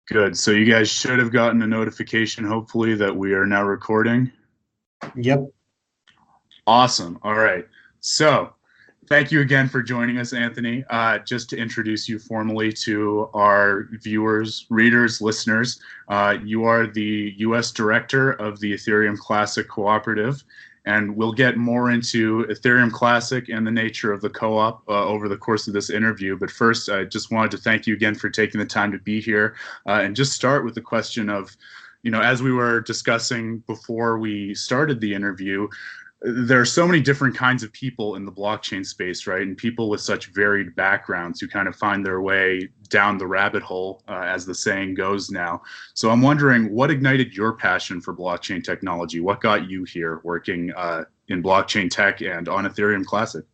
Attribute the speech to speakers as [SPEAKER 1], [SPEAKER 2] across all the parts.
[SPEAKER 1] Good. So you guys should have gotten a notification, hopefully, that we are now recording.
[SPEAKER 2] Yep.
[SPEAKER 1] Awesome. All right. So thank you again for joining us, Anthony. Just to introduce you formally to our viewers, readers, listeners, you are the U.S. Director of the Ethereum Classic Cooperative, and we'll get more into Ethereum Classic and the nature of the co-op over the course of this interview. But first, I just wanted to thank you again for taking the time to be here and just start with the question of, as we were discussing before we started the interview, there are so many different kinds of people in the blockchain space, right? And people with such varied backgrounds who kind of find their way down the rabbit hole, as the saying goes now. So I'm wondering, what ignited your passion for blockchain technology? What got you here working in blockchain tech and on Ethereum Classic?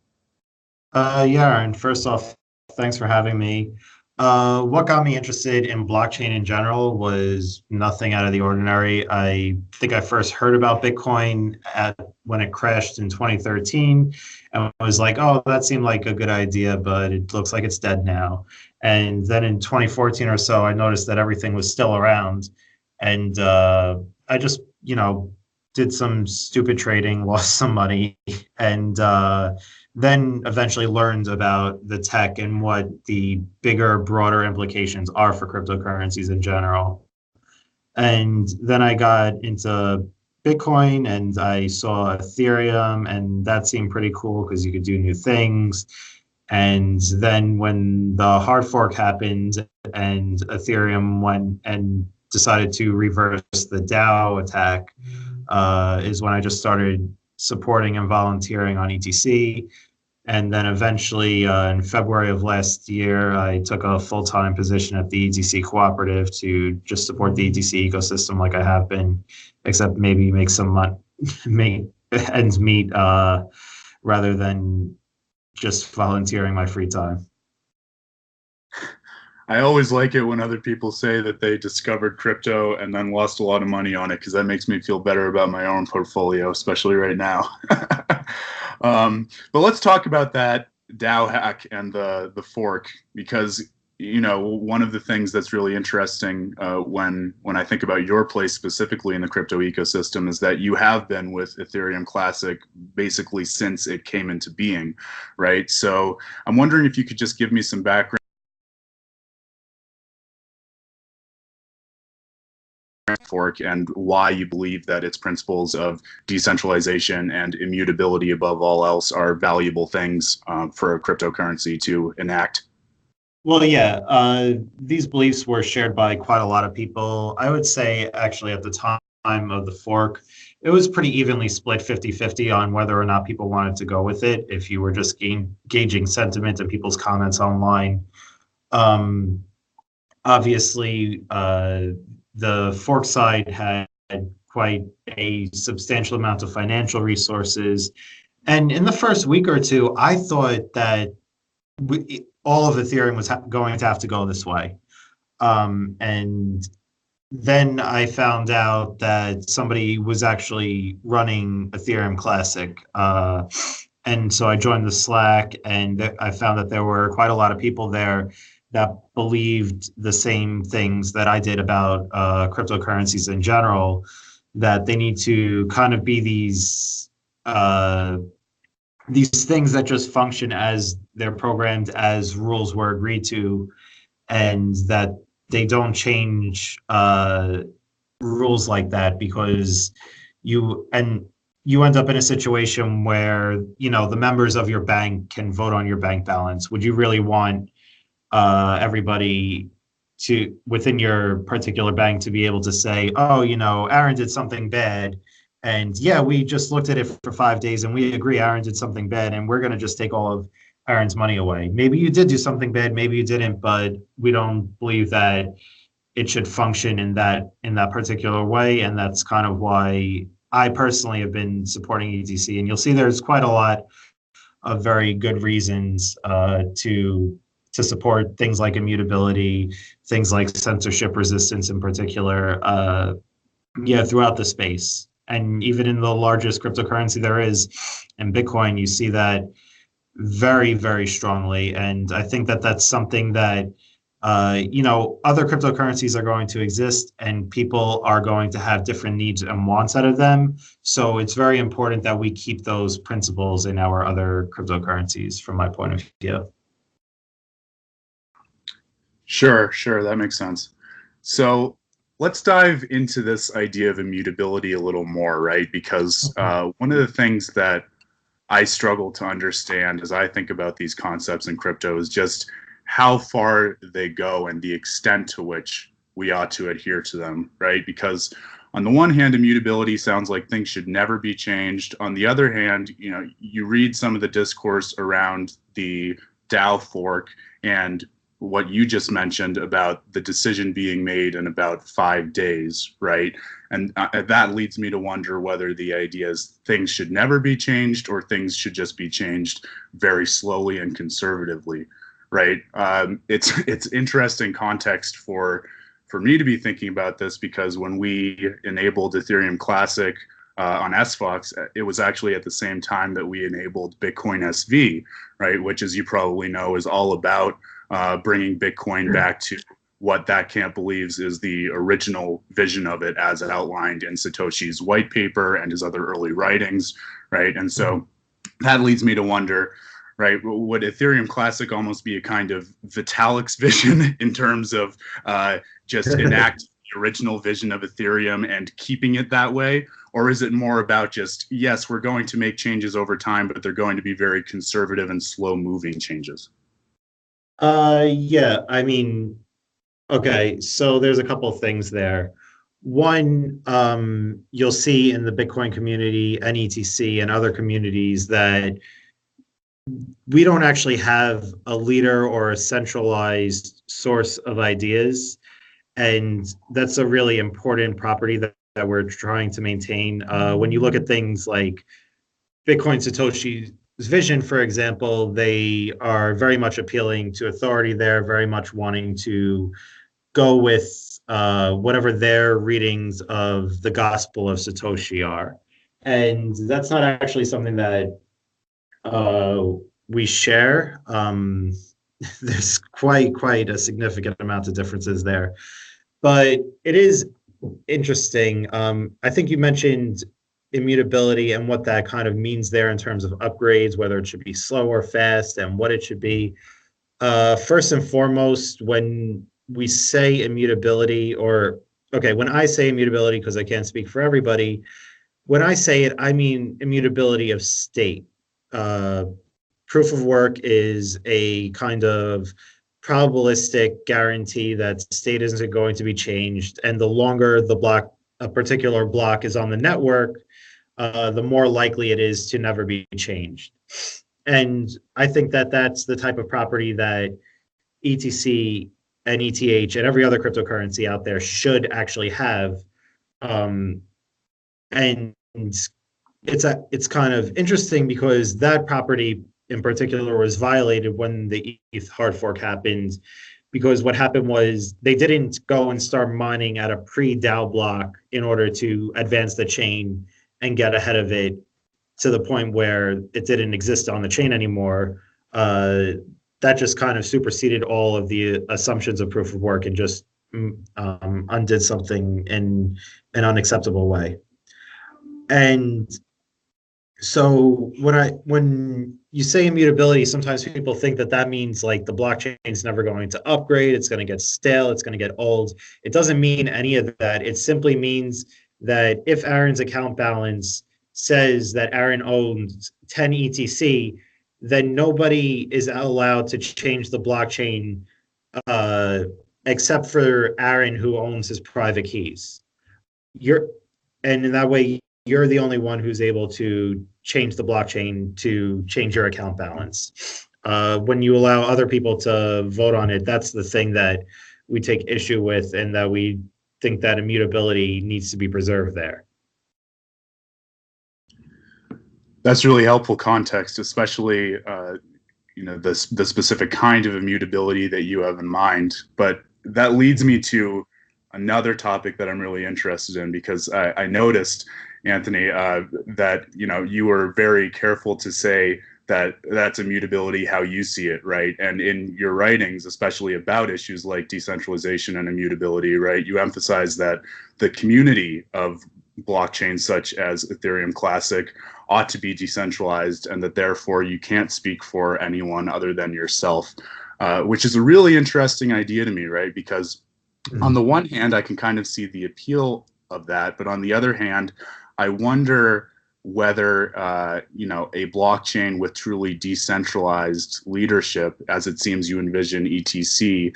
[SPEAKER 2] Yeah, and first off, thanks for having me. What got me interested in blockchain in general was nothing out of the ordinary. I think I first heard about Bitcoin when it crashed in 2013, and I was like, oh, that seemed like a good idea, but it looks like it's dead now. And then in 2014 or so, I noticed that everything was still around, and I just, did some stupid trading, lost some money, and then eventually learned about the tech and what the bigger, broader implications are for cryptocurrencies in general. And then I got into Bitcoin and I saw Ethereum, and that seemed pretty cool because you could do new things. And then when the hard fork happened and Ethereum went and decided to reverse the DAO attack, is when I just started supporting and volunteering on ETC. And then eventually in February of last year, I took a full-time position at the ETC Cooperative to just support the ETC ecosystem like I have been, except maybe make some money, make ends meet rather than just volunteering my free time.
[SPEAKER 1] I always like it when other people say that they discovered crypto and then lost a lot of money on it, because that makes me feel better about my own portfolio, especially right now. But let's talk about that DAO hack and the fork, because one of the things that's really interesting when I think about your place specifically in the crypto ecosystem is that you have been with Ethereum Classic basically since it came into being, right? So I'm wondering if you could just give me some background fork and why you believe that its principles of decentralization and immutability above all else are valuable things for a cryptocurrency to enact.
[SPEAKER 2] Well, yeah, these beliefs were shared by quite a lot of people. I would say actually at the time of the fork, it was pretty evenly split 50-50 on whether or not people wanted to go with it. If you were just gauging sentiment and people's comments online, obviously, the fork side had quite a substantial amount of financial resources. And in the first week or two, I thought that all of Ethereum was going to have to go this way. And then I found out that somebody was actually running Ethereum Classic. And so I joined the Slack, and I found that there were quite a lot of people there that believed the same things that I did about cryptocurrencies in general, that they need to kind of be these things that just function as they're programmed, as rules were agreed to, and that they don't change rules like that, because you end up in a situation where the members of your bank can vote on your bank balance. Would you really want everybody to within your particular bank to be able to say, oh, Aaron did something bad, and yeah, we just looked at it for 5 days and we agree Aaron did something bad, and we're going to just take all of Aaron's money away. Maybe you did do something bad, maybe you didn't, but we don't believe that it should function in that particular way. And that's kind of why I personally have been supporting ETC. And you'll see there's quite a lot of very good reasons to support things like immutability, things like censorship resistance in particular, throughout the space. And even in the largest cryptocurrency there is, in Bitcoin, you see that very, very strongly. And I think that that's something that Other cryptocurrencies are going to exist and people are going to have different needs and wants out of them. So it's very important that we keep those principles in our other cryptocurrencies, from my point of view.
[SPEAKER 1] Sure, that makes sense. So let's dive into this idea of immutability a little more, right? Because one of the things that I struggle to understand as I think about these concepts in crypto is just how far they go and the extent to which we ought to adhere to them, right? Because on the one hand, immutability sounds like things should never be changed. On the other hand, you read some of the discourse around the DAO fork and what you just mentioned about the decision being made in about 5 days, right? And that leads me to wonder whether the idea is things should never be changed or things should just be changed very slowly and conservatively, right? It's interesting context for me to be thinking about this, because when we enabled Ethereum Classic on SFOX, it was actually at the same time that we enabled Bitcoin SV, right? Which, as you probably know, is all about bringing Bitcoin back to what that camp believes is the original vision of it as outlined in Satoshi's white paper and his other early writings, right? And so that leads me to wonder, right, would Ethereum Classic almost be a kind of Vitalik's vision in terms of just enacting the original vision of Ethereum and keeping it that way? Or is it more about just, yes, we're going to make changes over time, but they're going to be very conservative and slow-moving changes?
[SPEAKER 2] Yeah, I mean, okay, so there's a couple of things there. One, you'll see in the Bitcoin community, NETC, and other communities that we don't actually have a leader or a centralized source of ideas. And that's a really important property that we're trying to maintain. When you look at things like Bitcoin Satoshi's vision, for example, they are very much appealing to authority. They're very much wanting to go with whatever their readings of the Gospel of Satoshi are. And that's not actually something that we share. There's quite a significant amount of differences there. But it is interesting. I think you mentioned immutability and what that kind of means there in terms of upgrades, whether it should be slow or fast, and what it should be. First and foremost, when we say immutability, when I say immutability, because I can't speak for everybody, when I say it, I mean immutability of state. Proof of work is a kind of probabilistic guarantee that state isn't going to be changed, and the longer a particular block is on the network, the more likely it is to never be changed. And I think that that's the type of property that ETC and ETH and every other cryptocurrency out there should actually have. And it's kind of interesting because that property in particular was violated when the ETH hard fork happened, because what happened was they didn't go and start mining at a pre-DAO block in order to advance the chain and get ahead of it to the point where it didn't exist on the chain anymore. That just kind of superseded all of the assumptions of proof of work and just undid something in an unacceptable way. And so when you say immutability, sometimes people think that means like the blockchain is never going to upgrade, it's going to get stale, it's going to get old. It doesn't mean any of that. It simply means that if Aaron's account balance says that Aaron owns 10 ETC, then nobody is allowed to change the blockchain except for Aaron, who owns his private keys. And in that way, you're the only one who's able to change the blockchain to change your account balance. When you allow other people to vote on it, that's the thing that we take issue with, and that we think that immutability needs to be preserved there.
[SPEAKER 1] That's really helpful context, especially the specific kind of immutability that you have in mind. But that leads me to another topic that I'm really interested in, because I noticed, Anthony, that you were very careful to say that's immutability how you see it, right? And in your writings, especially about issues like decentralization and immutability, right, you emphasize that the community of blockchains such as Ethereum Classic ought to be decentralized, and that therefore you can't speak for anyone other than yourself, which is a really interesting idea to me, right? Because on the one hand, I can kind of see the appeal of that, but on the other hand, I wonder whether a blockchain with truly decentralized leadership, as it seems you envision ETC,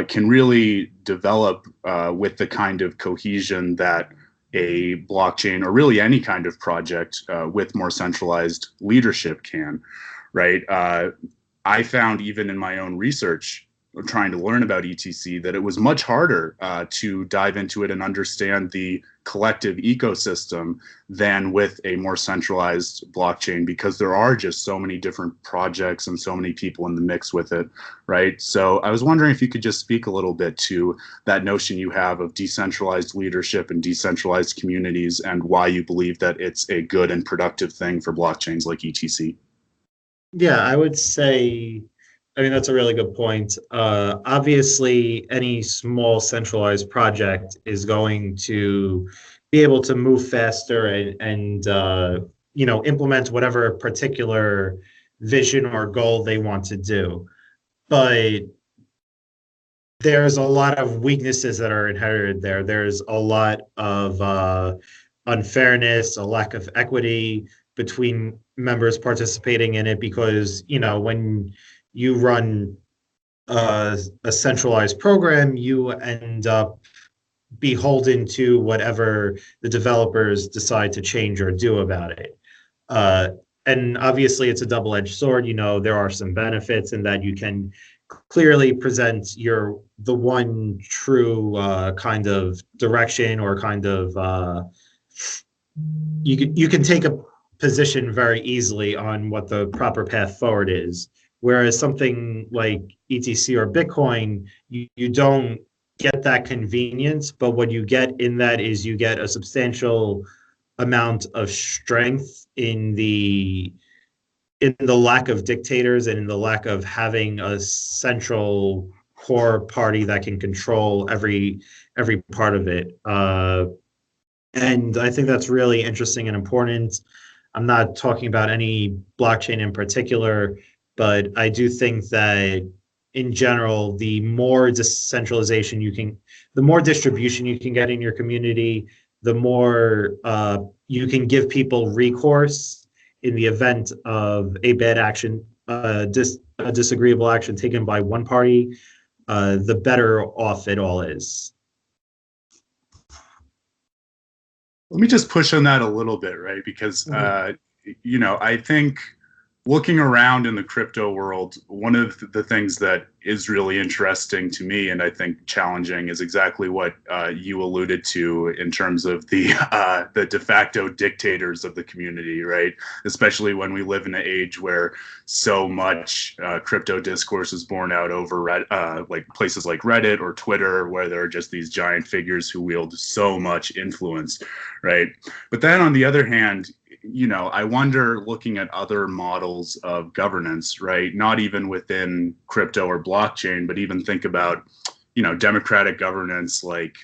[SPEAKER 1] can really develop with the kind of cohesion that a blockchain or really any kind of project with more centralized leadership can, right? I found even in my own research trying to learn about ETC that it was much harder to dive into it and understand the collective ecosystem than with a more centralized blockchain, because there are just so many different projects and so many people in the mix with it, right? So I was wondering if you could just speak a little bit to that notion you have of decentralized leadership and decentralized communities, and why you believe that it's a good and productive thing for blockchains like ETC.
[SPEAKER 2] Yeah, I would say, I mean, that's a really good point. Obviously, any small centralized project is going to be able to move faster and implement whatever particular vision or goal they want to do. But there's a lot of weaknesses that are inherited there. There's a lot of unfairness, a lack of equity between members participating in it, because, when you run a centralized program, you end up beholden to whatever the developers decide to change or do about it. Uh, and obviously, it's a double-edged sword. There are some benefits in that you can clearly present the one true kind of direction, or kind of you can take a position very easily on what the proper path forward is. Whereas something like ETC or Bitcoin, you don't get that convenience, but what you get in that is you get a substantial amount of strength in the lack of dictators, and in the lack of having a central core party that can control every part of it. And I think that's really interesting and important. I'm not talking about any blockchain in particular, but I do think that in general, the more decentralization the more distribution you can get in your community, the more you can give people recourse in the event of a bad action, a disagreeable action taken by one party, the better off it all is.
[SPEAKER 1] Let me just push on that a little bit, right? Because, I think looking around in the crypto world, one of the things that is really interesting to me, and I think challenging, is exactly what you alluded to in terms of the de facto dictators of the community, right? Especially when we live in an age where so much crypto discourse is born out over like places like Reddit or Twitter, where there are just these giant figures who wield so much influence, right? But then on the other hand, I wonder, looking at other models of governance, right? Not even within crypto or blockchain, but even think about, democratic governance like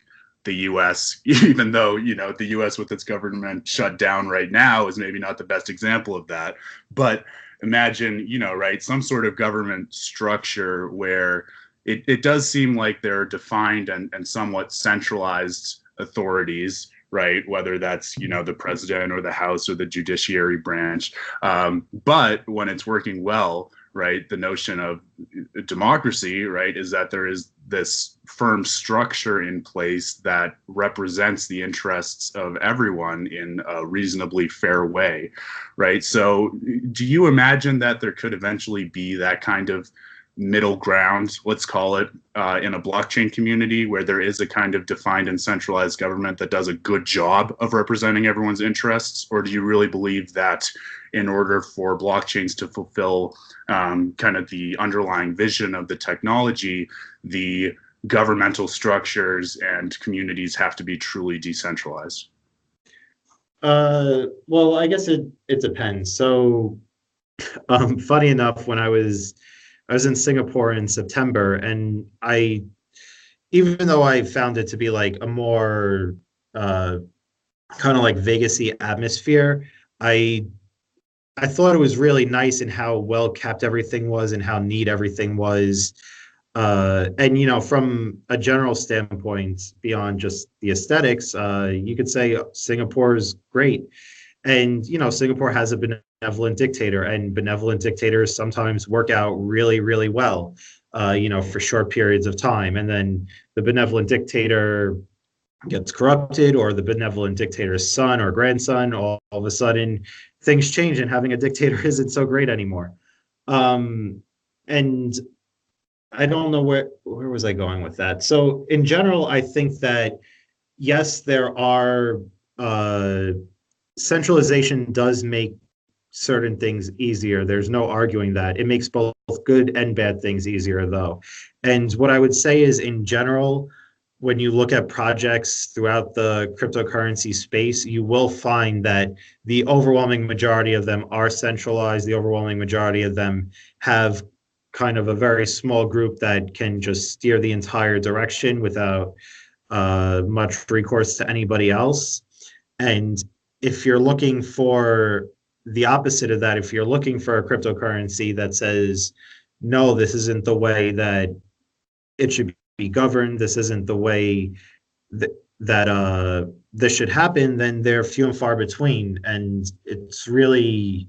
[SPEAKER 1] the US, even though, the US with its government shut down right now is maybe not the best example of that. But imagine, right, some sort of government structure where it does seem like there are defined and somewhat centralized authorities, right? Whether that's, the president or the House or the judiciary branch. But when it's working well, right, the notion of democracy, right, is that there is this firm structure in place that represents the interests of everyone in a reasonably fair way, right? So do you imagine that there could eventually be that kind of middle ground, let's call it, in a blockchain community where there is a kind of defined and centralized government that does a good job of representing everyone's interests? Or do you really believe that in order for blockchains to fulfill kind of the underlying vision of the technology, the governmental structures and communities have to be truly decentralized?
[SPEAKER 2] Well, I guess it depends. So Funny enough, when I was in Singapore in September, and even though I found it to be like a more uh, kind of like Vegasy atmosphere, I I thought it was really nice in how well kept everything was and how neat everything was. And from a general standpoint, beyond just the aesthetics, you could say Singapore is great. And Singapore has a benevolent dictator, and benevolent dictators sometimes work out really, really well, for short periods of time. And then the benevolent dictator gets corrupted, or the benevolent dictator's son or grandson, all of a sudden things change and having a dictator isn't so great anymore. Um, and I don't know where was I going with that. So in general, I think that yes, there are centralization does make certain things easier. There's no arguing that. It makes both good and bad things easier, though. And what I would say is, in general, when you look at projects throughout the cryptocurrency space, you will find that the overwhelming majority of them are centralized. The overwhelming majority of them have kind of a very small group that can just steer the entire direction without much recourse to anybody else. And if you're looking for the opposite of that, if you're looking for a cryptocurrency that says, no, this isn't the way that it should be governed, this isn't the way that this should happen, then they're few and far between. And it's really,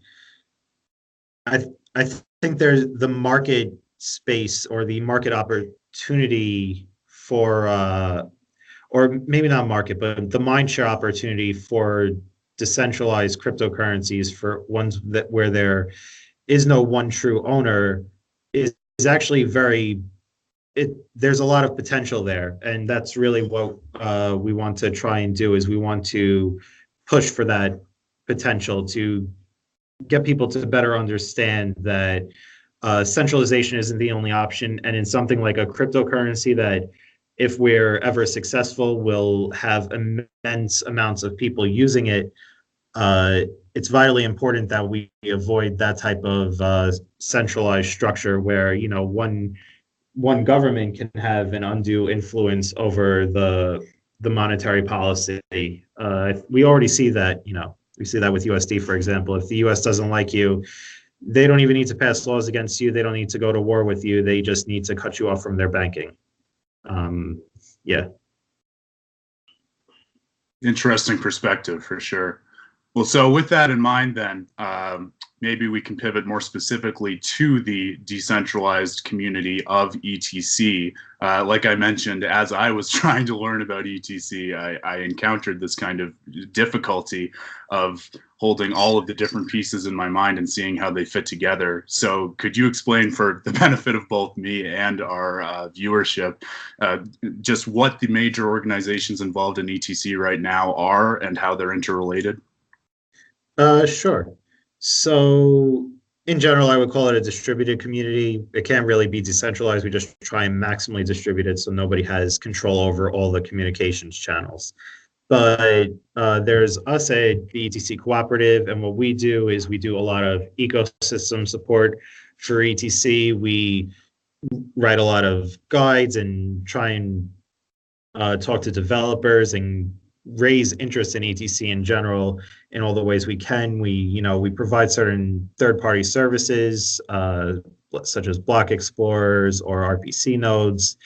[SPEAKER 2] I, I think there's the market space or the market opportunity for, or maybe not market, but the mindshare opportunity for decentralized cryptocurrencies, for ones that where there is no one true owner, is actually there's a lot of potential there, and that's really what we want to try and do. Is we want to push for that potential to get people to better understand that centralization isn't the only option, and in something like a cryptocurrency that, if we're ever successful, will have immense amounts of people using it. It's vitally important that we avoid that type of centralized structure where one government can have an undue influence over the monetary policy. We already see that. We see that with USD, for example. If the US doesn't like you, they don't even need to pass laws against you. They don't need to go to war with you. They just need to cut you off from their banking. Yeah.
[SPEAKER 1] Interesting perspective for sure. Well, so with that in mind, then maybe we can pivot more specifically to the decentralized community of ETC. Like I mentioned, as I was trying to learn about ETC, I encountered this kind of difficulty of holding all of the different pieces in my mind and seeing how they fit together. So could you explain, for the benefit of both me and our viewership, just what the major organizations involved in ETC right now are and how they're interrelated?
[SPEAKER 2] Sure. So in general, I would call it a distributed community. It can't really be decentralized. We just try and maximally distribute it so nobody has control over all the communications channels. But there's us at the ETC Cooperative, and what we do is we do a lot of ecosystem support for ETC. We write a lot of guides and try and talk to developers and raise interest in ETC in general in all the ways we can. We provide certain third-party services, such as block explorers or RPC nodes,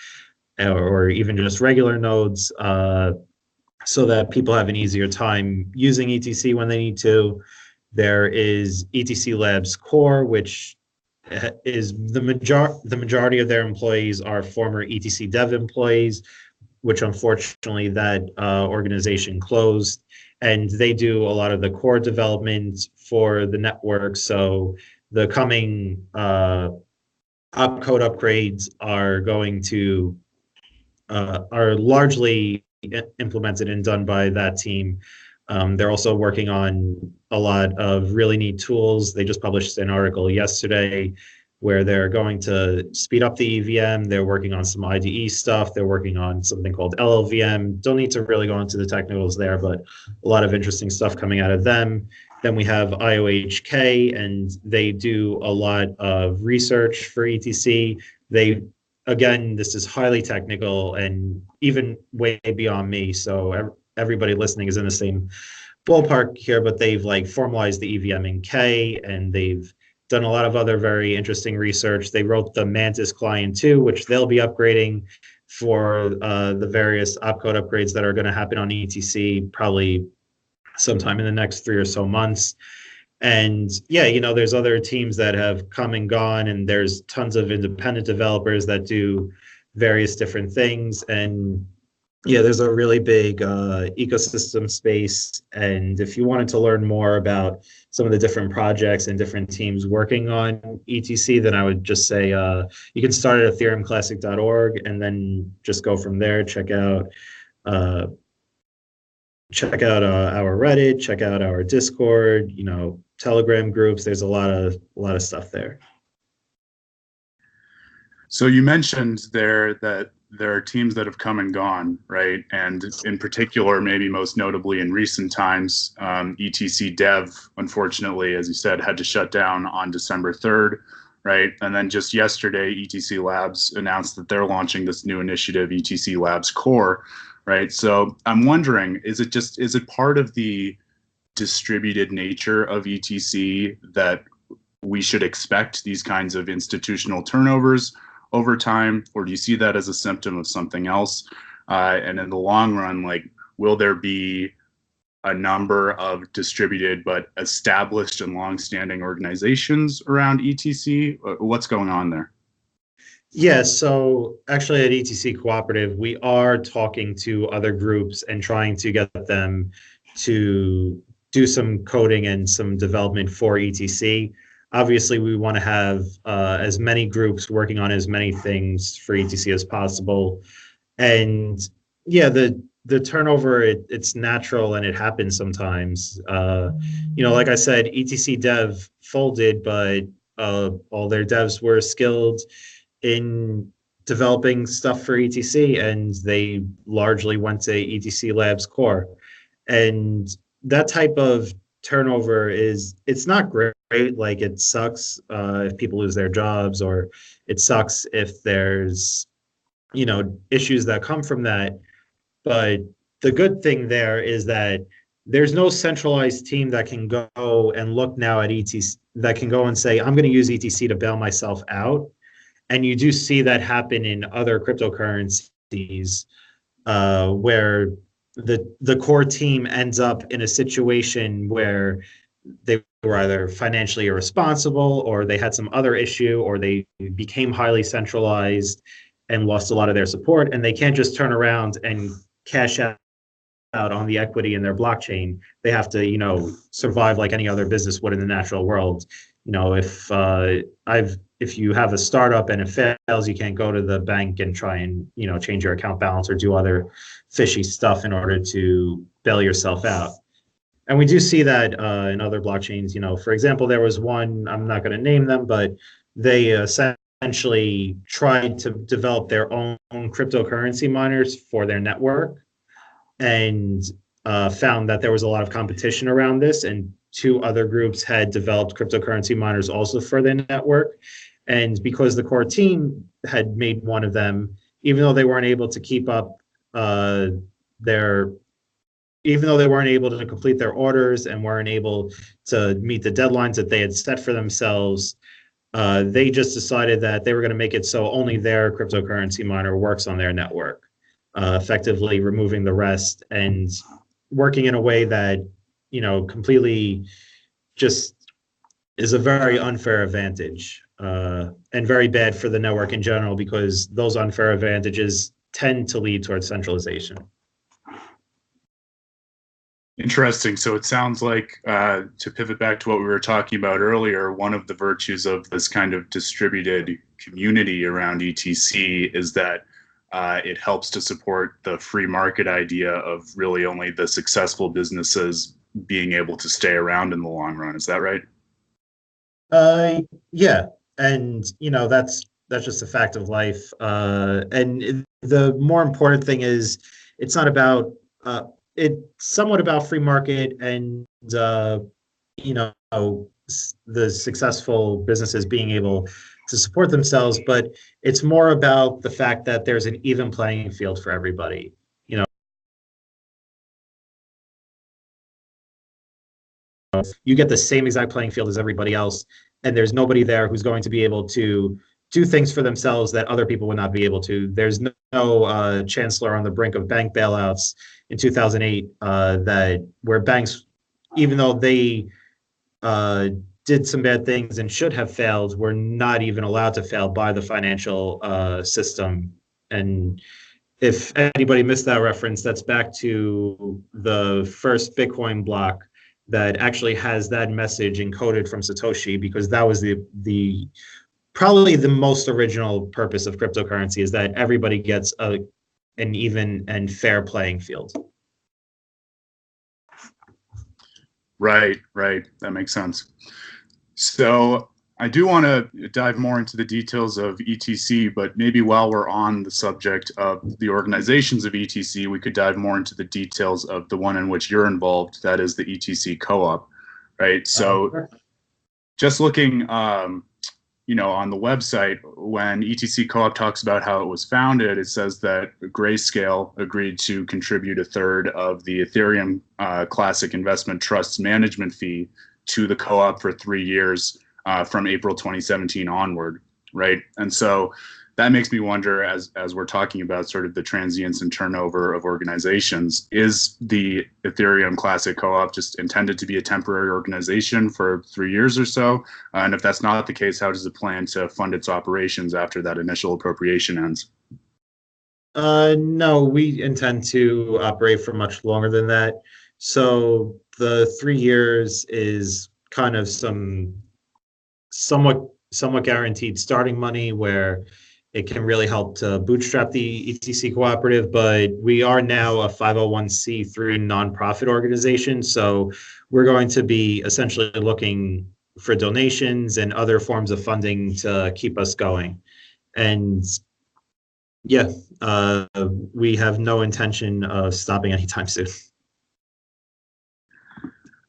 [SPEAKER 2] or even just regular nodes, so that people have an easier time using ETC when they need to. There is ETC Labs Core, which is the majority of their employees are former ETC dev employees, which unfortunately that organization closed, and they do a lot of the core development for the network. So the coming opcode upgrades are going to are largely implemented and done by that team. They're also working on a lot of really neat tools. They just published an article yesterday where they're going to speed up the EVM. They're working on some IDE stuff. They're working on something called LLVM. Don't need to really go into the technicals there, but a lot of interesting stuff coming out of them. Then we have IOHK, and they do a lot of research for ETC. They, again, this is highly technical and even way beyond me. So everybody listening is in the same ballpark here, but they've like formalized the EVM in K, and they've done a lot of other very interesting research. They wrote the Mantis client too, which they'll be upgrading for the various opcode upgrades that are going to happen on ETC probably sometime in the next 3 or so months. And yeah, there's other teams that have come and gone, and there's tons of independent developers that do various different things. And yeah, there's a really big ecosystem space. And if you wanted to learn more about some of the different projects and different teams working on ETC, then I would just say you can start at ethereumclassic.org and then just go from there. Check out our Reddit, check out our Discord, Telegram groups. There's a lot of stuff there.
[SPEAKER 1] So you mentioned there that there are teams that have come and gone, right? And in particular, maybe most notably in recent times, ETC Dev, unfortunately, as you said, had to shut down on December 3rd, right? And then just yesterday, ETC Labs announced that they're launching this new initiative, ETC Labs Core, right? So I'm wondering, is it part of the distributed nature of ETC that we should expect these kinds of institutional turnovers over time, or do you see that as a symptom of something else? And in the long run, will there be a number of distributed but established and long-standing organizations around ETC? What's going on there?
[SPEAKER 2] Yeah, so actually at ETC Cooperative, we are talking to other groups and trying to get them to do some coding and some development for ETC. Obviously, we want to have as many groups working on as many things for ETC as possible. And yeah, the turnover, it's natural and it happens sometimes. Like I said, ETC Dev folded, but all their devs were skilled in developing stuff for ETC, and they largely went to ETC Labs Core. And that type of turnover it's not great. Like, it sucks if people lose their jobs, or it sucks if there's issues that come from that. But the good thing there is that there's no centralized team that can go and look now at ETC, that can go and say, I'm going to use ETC to bail myself out. And you do see that happen in other cryptocurrencies where the core team ends up in a situation where they were either financially irresponsible, or they had some other issue, or they became highly centralized and lost a lot of their support, and they can't just turn around and cash out on the equity in their blockchain. They have to, survive like any other business would in the natural world. If you have a startup and it fails, you can't go to the bank and try and, change your account balance or do other fishy stuff in order to bail yourself out. And we do see that in other blockchains. For example, there was one, I'm not going to name them, but they essentially tried to develop their own cryptocurrency miners for their network, and found that there was a lot of competition around this, and 2 other groups had developed cryptocurrency miners also for their network. And because the core team had made one of them, even though they weren't able to keep up even though they weren't able to complete their orders and weren't able to meet the deadlines that they had set for themselves, they just decided that they were going to make it so only their cryptocurrency miner works on their network, effectively removing the rest and working in a way that, completely just is a very unfair advantage, and very bad for the network in general, because those unfair advantages tend to lead towards centralization.
[SPEAKER 1] Interesting. So it sounds like, to pivot back to what we were talking about earlier, one of the virtues of this kind of distributed community around ETC is that it helps to support the free market idea of really only the successful businesses being able to stay around in the long run. Is that right?
[SPEAKER 2] Yeah. And, that's just a fact of life. And the more important thing is, it's not about, it's somewhat about free market and you know, the successful businesses being able to support themselves, but it's more about the fact that there's an even playing field for everybody. You know, you get the same exact playing field as everybody else, and there's nobody there who's going to be able to do things for themselves that other people would not be able to. There's no chancellor on the brink of bank bailouts in 2008 that where banks, even though they uh, did some bad things and should have failed, were not even allowed to fail by the financial system. And if anybody missed that reference, that's back to the first Bitcoin block that actually has that message encoded from Satoshi, because that was the probably the most original purpose of cryptocurrency, is that everybody gets an even and fair playing field.
[SPEAKER 1] Right, right. That makes sense. So I do want to dive more into the details of ETC, but maybe while we're on the subject of the organizations of ETC, we could dive more into the details of the one in which you're involved, that is the ETC Co-op, right? So just looking, on the website, when ETC Co-op talks about how it was founded, it says that Grayscale agreed to contribute a third of the Ethereum Classic Investment Trust's management fee to the co-op for 3 years from April 2017 onward, right? And so that makes me wonder, as we're talking about sort of the transience and turnover of organizations, is the Ethereum Classic Co-op just intended to be a temporary organization for 3 years or so? And if that's not the case, how does it plan to fund its operations after that initial appropriation ends?
[SPEAKER 2] No, we intend to operate for much longer than that. So the 3 years is kind of somewhat guaranteed starting money where it can really help to bootstrap the ETC cooperative, but we are now a 501c3 nonprofit organization. So we're going to be essentially looking for donations and other forms of funding to keep us going. And yeah, we have no intention of stopping anytime soon.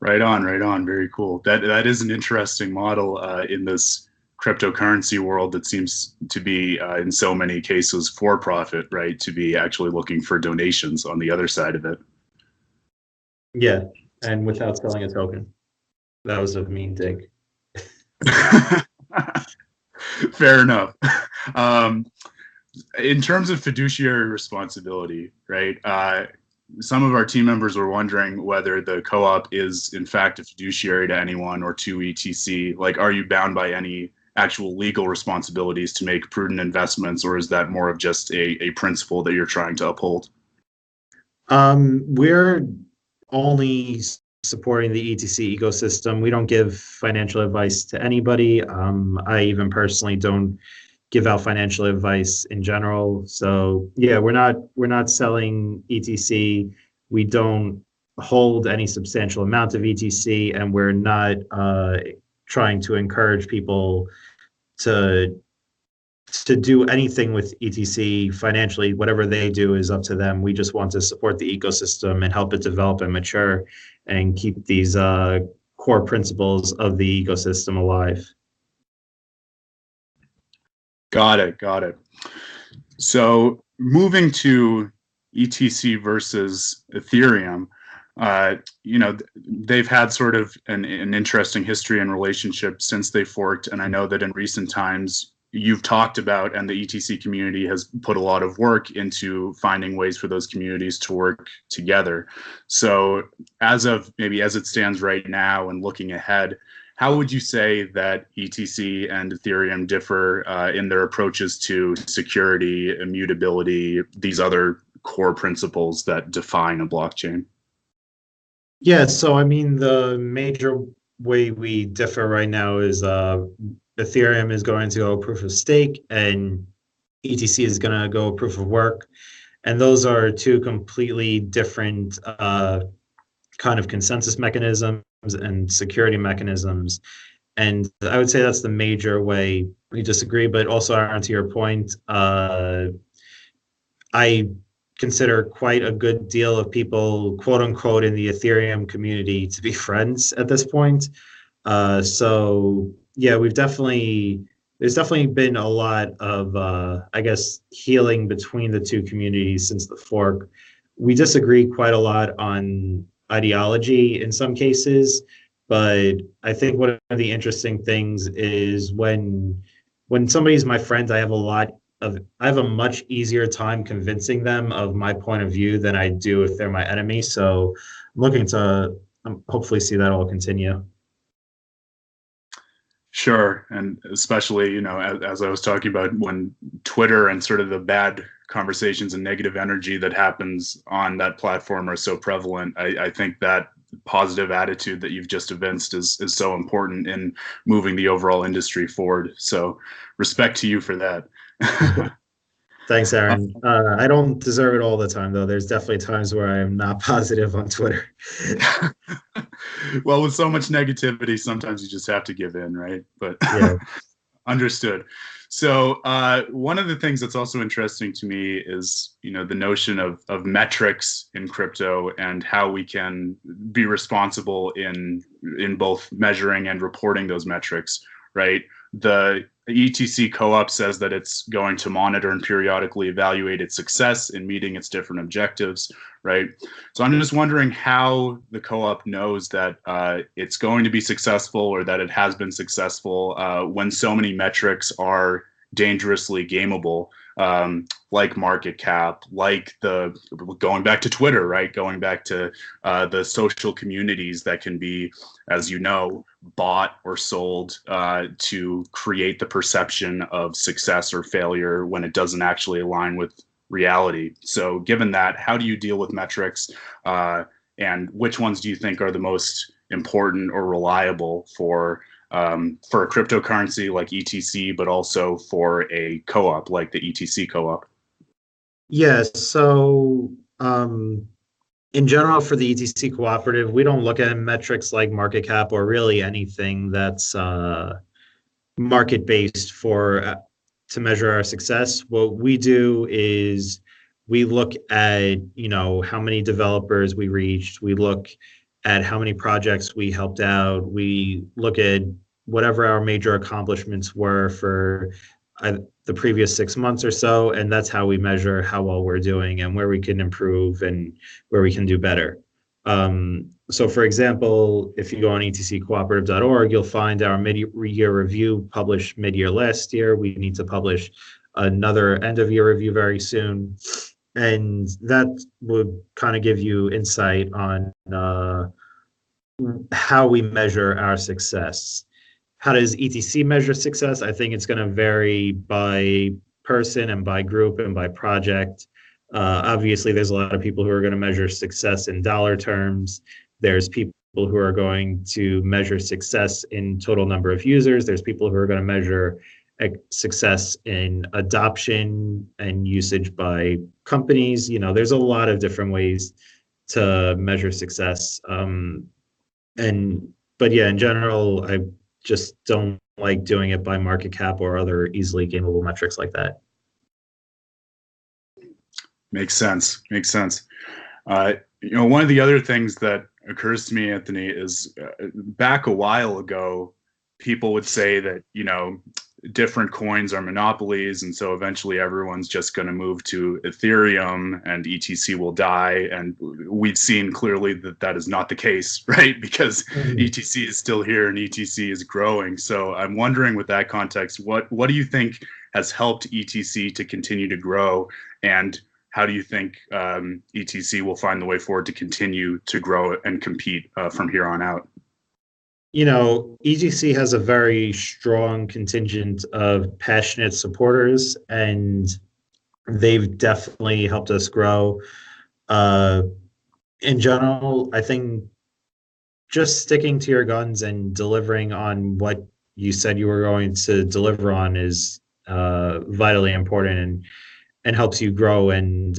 [SPEAKER 1] Right on, right on. Very cool. That is an interesting model in this cryptocurrency world that seems to be in so many cases for profit, right? To be actually looking for donations on the other side of it.
[SPEAKER 2] Yeah, and without selling a token. That was a mean dig.
[SPEAKER 1] Fair enough. Um, in terms of fiduciary responsibility, right? Some of our team members were wondering whether the co-op is in fact a fiduciary to anyone or to ETC. Like, are you bound by any actual legal responsibilities to make prudent investments, or is that more of just a principle that you're trying to uphold?
[SPEAKER 2] We're only supporting the ETC ecosystem. We don't give financial advice to anybody. I even personally don't give out financial advice in general. So yeah, we're not selling ETC. We don't hold any substantial amount of ETC, and we're not trying to encourage people to do anything with ETC financially. Whatever they do is up to them. We just want to support the ecosystem and help it develop and mature and keep these core principles of the ecosystem alive.
[SPEAKER 1] Got it. Got it. So moving to ETC versus Ethereum, they've had sort of an interesting history and relationship since they forked. And I know that in recent times, you've talked about, and the ETC community has put a lot of work into finding ways for those communities to work together. So as it stands right now and looking ahead, how would you say that ETC and Ethereum differ in their approaches to security, immutability, these other core principles that define a blockchain?
[SPEAKER 2] Yeah, so I mean, the major way we differ right now is Ethereum is going to go proof of stake and ETC is going to go proof of work. And those are two completely different kind of consensus mechanisms and security mechanisms. And I would say that's the major way we disagree. But also, Aaron, to your point, I consider quite a good deal of people, quote unquote, in the Ethereum community to be friends at this point. So yeah, there's definitely been a lot of I guess healing between the two communities since the fork. We disagree quite a lot on ideology in some cases, but I think one of the interesting things is when somebody's my friend, I have a much easier time convincing them of my point of view than I do if they're my enemy. So I'm looking to hopefully see that all continue.
[SPEAKER 1] Sure, and especially, as I was talking about, when Twitter and sort of the bad conversations and negative energy that happens on that platform are so prevalent, I think that positive attitude that you've just evinced is so important in moving the overall industry forward. So respect to you for that.
[SPEAKER 2] Thanks, Aaron. I don't deserve it all the time, though. There's definitely times where I am not positive on Twitter.
[SPEAKER 1] Well, with so much negativity, sometimes you just have to give in, right? But
[SPEAKER 2] Yeah.
[SPEAKER 1] understood. So one of the things that's also interesting to me is, the notion of metrics in crypto and how we can be responsible in both measuring and reporting those metrics, right? The ETC co-op says that it's going to monitor and periodically evaluate its success in meeting its different objectives, right? So I'm just wondering how the co-op knows that it's going to be successful or that it has been successful when so many metrics are dangerously gameable, like market cap, like going back to Twitter, right? Going back to the social communities that can be, as you know, bought or sold to create the perception of success or failure when it doesn't actually align with reality. So given that, how do you deal with metrics and which ones do you think are the most important or reliable for a cryptocurrency like ETC, but also for a co-op like the ETC co-op?
[SPEAKER 2] Yes. So, in general, for the ETC cooperative, we don't look at metrics like market cap or really anything that's market based for to measure our success. What we do is we look at how many developers we reached. We look at how many projects we helped out. We look at whatever our major accomplishments were for the previous 6 months or so, and that's how we measure how well we're doing and where we can improve and where we can do better. So for example, if you go on etccooperative.org, you'll find our mid-year review published mid-year last year. We need to publish another end-of-year review very soon. And that would kind of give you insight on how we measure our success. How does ETC measure success? I think it's going to vary by person and by group and by project. Obviously, there's a lot of people who are going to measure success in dollar terms. There's people who are going to measure success in total number of users. There's people who are going to measure success in adoption and usage by companies. There's a lot of different ways to measure success. But yeah, in general, I just don't like doing it by market cap or other easily gameable metrics like that.
[SPEAKER 1] Makes sense. Makes sense. One of the other things that occurs to me, Anthony, is back a while ago, people would say that, different coins are monopolies. And so eventually everyone's just going to move to Ethereum and ETC will die. And we've seen clearly that that is not the case, right? Because ETC is still here and ETC is growing. So I'm wondering with that context, what do you think has helped ETC to continue to grow? And how do you think ETC will find the way forward to continue to grow and compete from here on out?
[SPEAKER 2] ETC has a very strong contingent of passionate supporters, and they've definitely helped us grow. In general, I think just sticking to your guns and delivering on what you said you were going to deliver on is vitally important and helps you grow and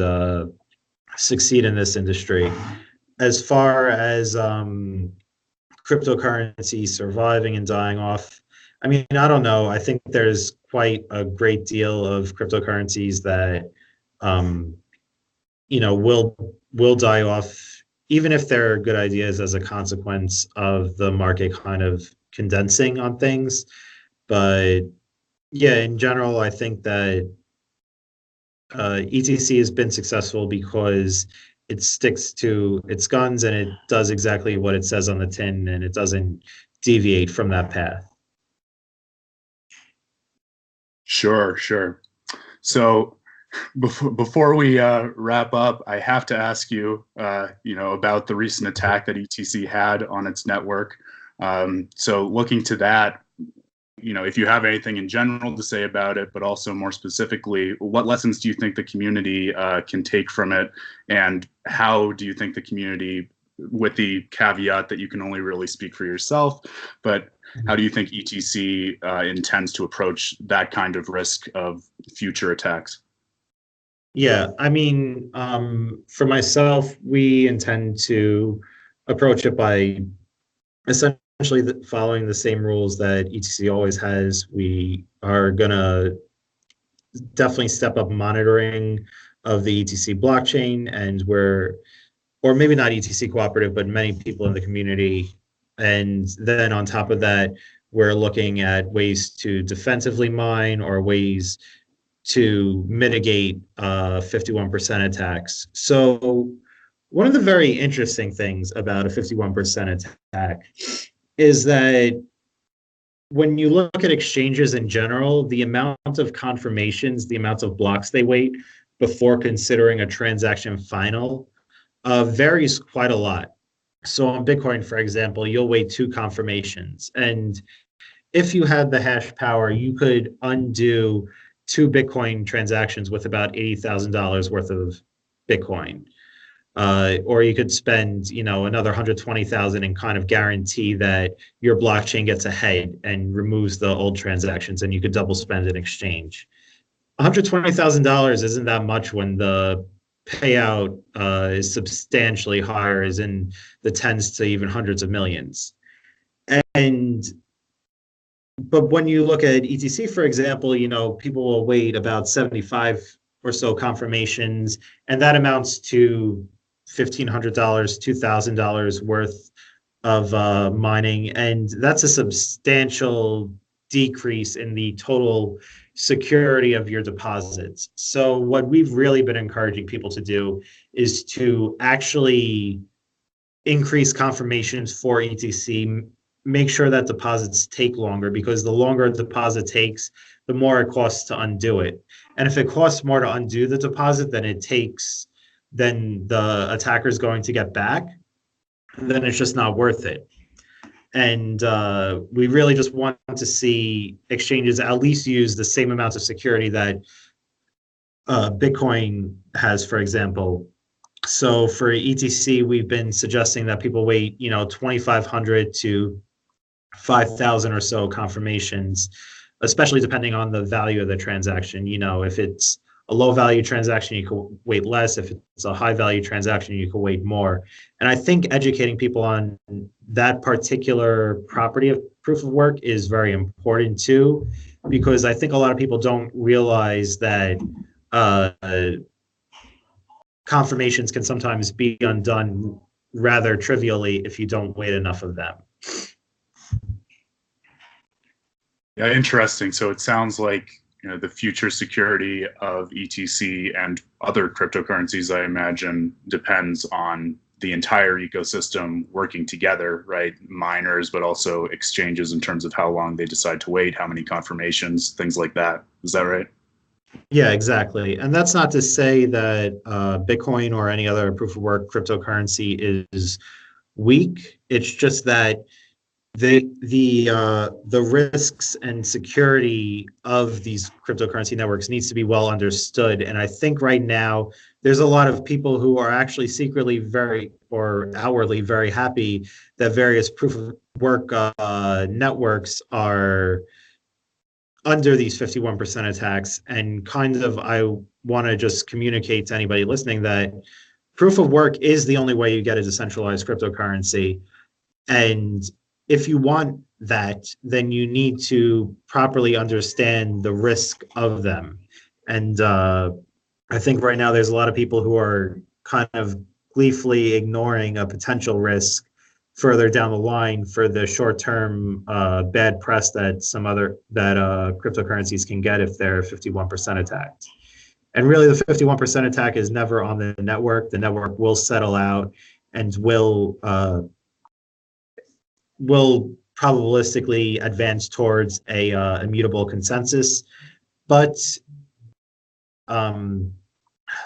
[SPEAKER 2] succeed in this industry. As far as cryptocurrency surviving and dying off, I mean, I don't know. I think there's quite a great deal of cryptocurrencies that will die off, even if they're good ideas as a consequence of the market kind of condensing on things. But yeah, in general, I think that ETC has been successful because it sticks to its guns and it does exactly what it says on the tin, and it doesn't deviate from that path.
[SPEAKER 1] Sure, sure. So before we wrap up, I have to ask you, about the recent attack that ETC had on its network. So looking to that, if you have anything in general to say about it, but also more specifically, what lessons do you think the community can take from it? And how do you think the community, with the caveat that you can only really speak for yourself, but how do you think ETC intends to approach that kind of risk of future attacks?
[SPEAKER 2] Yeah, I mean, for myself, we intend to approach it by essentially following the same rules that ETC always has. We are going to definitely step up monitoring of the ETC blockchain, and or maybe not ETC Cooperative, but many people in the community. And then on top of that, we're looking at ways to defensively mine or ways to mitigate 51% attacks. So one of the very interesting things about a 51% attack is that when you look at exchanges in general, the amount of confirmations, the amount of blocks they wait before considering a transaction final varies quite a lot. So on Bitcoin, for example, you'll wait 2 confirmations. And if you had the hash power, you could undo 2 Bitcoin transactions with about $80,000 worth of Bitcoin. Or you could spend, another 120,000 and kind of guarantee that your blockchain gets ahead and removes the old transactions, and you could double spend in exchange. $120,000 isn't that much when the payout is substantially higher, is in the tens to even hundreds of millions. But when you look at ETC, for example, people will wait about 75 or so confirmations, and that amounts to $1,500, $2,000 worth of mining, and that's a substantial decrease in the total security of your deposits. So what we've really been encouraging people to do is to actually increase confirmations for ETC, make sure that deposits take longer, because the longer a deposit takes, the more it costs to undo it. And if it costs more to undo the deposit than the attacker is going to get back, then it's just not worth it. And we really just want to see exchanges at least use the same amounts of security that Bitcoin has, for example. So for ETC, we've been suggesting that people wait, 2,500 to 5,000 or so confirmations, especially depending on the value of the transaction. If it's a low value transaction, you can wait less. If it's a high value transaction, you can wait more. And I think educating people on that particular property of proof of work is very important too, because I think a lot of people don't realize that confirmations can sometimes be undone rather trivially if you don't wait enough of them.
[SPEAKER 1] Yeah, interesting. So it sounds like the future security of ETC and other cryptocurrencies, I imagine, depends on the entire ecosystem working together, right? Miners, but also exchanges in terms of how long they decide to wait, how many confirmations, things like that. Is that right?
[SPEAKER 2] Yeah, exactly. And that's not to say that Bitcoin or any other proof of work cryptocurrency is weak. It's just that the risks and security of these cryptocurrency networks needs to be well understood. And I think right now there's a lot of people who are actually secretly or hourly very happy that various proof of work networks are under these 51% attacks. And kind of, I want to just communicate to anybody listening that proof of work is the only way you get a decentralized cryptocurrency. And if you want that, then you need to properly understand the risk of them. And I think right now there's a lot of people who are kind of gleefully ignoring a potential risk further down the line for the short-term bad press that cryptocurrencies can get if they're 51% attacked. And really, the 51% attack is never on the network. The network will settle out and will probabilistically advance towards a immutable consensus. But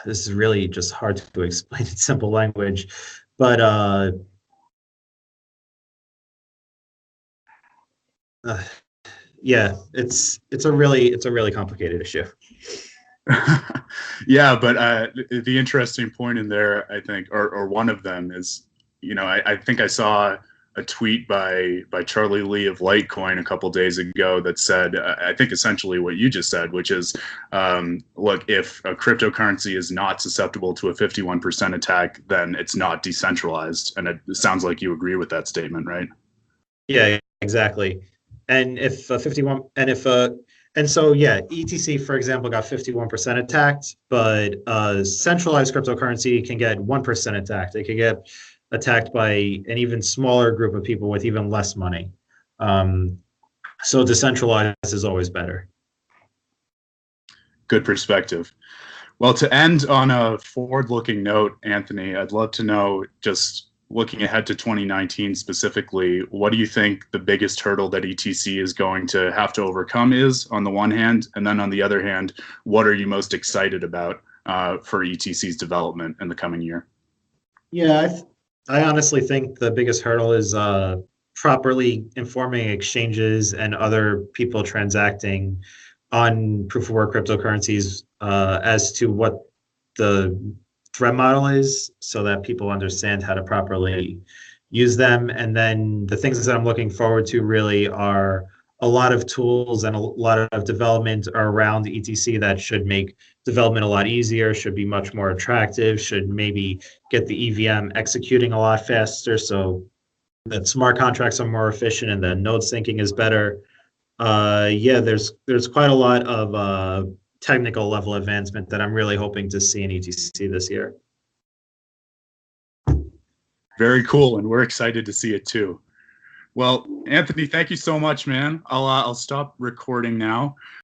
[SPEAKER 2] this is really just hard to explain in simple language. But yeah, it's a really complicated issue.
[SPEAKER 1] Yeah, but the interesting point in there, I think, or one of them is, I think I saw a tweet by Charlie Lee of Litecoin a couple days ago that said, I think essentially what you just said, which is, look, if a cryptocurrency is not susceptible to a 51% attack, then it's not decentralized. And it sounds like you agree with that statement, right?
[SPEAKER 2] Yeah, exactly. And if 51 and if and so yeah, ETC for example got 51% attacked, but centralized cryptocurrency can get 1% attacked. It can get attacked by an even smaller group of people with even less money. So decentralized is always better.
[SPEAKER 1] Good perspective. Well, to end on a forward-looking note, Anthony, I'd love to know, just looking ahead to 2019 specifically, what do you think the biggest hurdle that ETC is going to have to overcome is on the one hand, and then on the other hand, what are you most excited about for ETC's development in the coming year?
[SPEAKER 2] Yeah, I honestly think the biggest hurdle is properly informing exchanges and other people transacting on proof of work cryptocurrencies as to what the threat model is so that people understand how to properly use them. And then the things that I'm looking forward to really are a lot of tools and a lot of development around ETC that should make development a lot easier, should be much more attractive, should maybe get the EVM executing a lot faster so that smart contracts are more efficient and the node syncing is better. Yeah, there's quite a lot of technical level advancement that I'm really hoping to see in ETC this year.
[SPEAKER 1] Very cool, and we're excited to see it too. Well, Anthony, thank you so much, man. I'll stop recording now.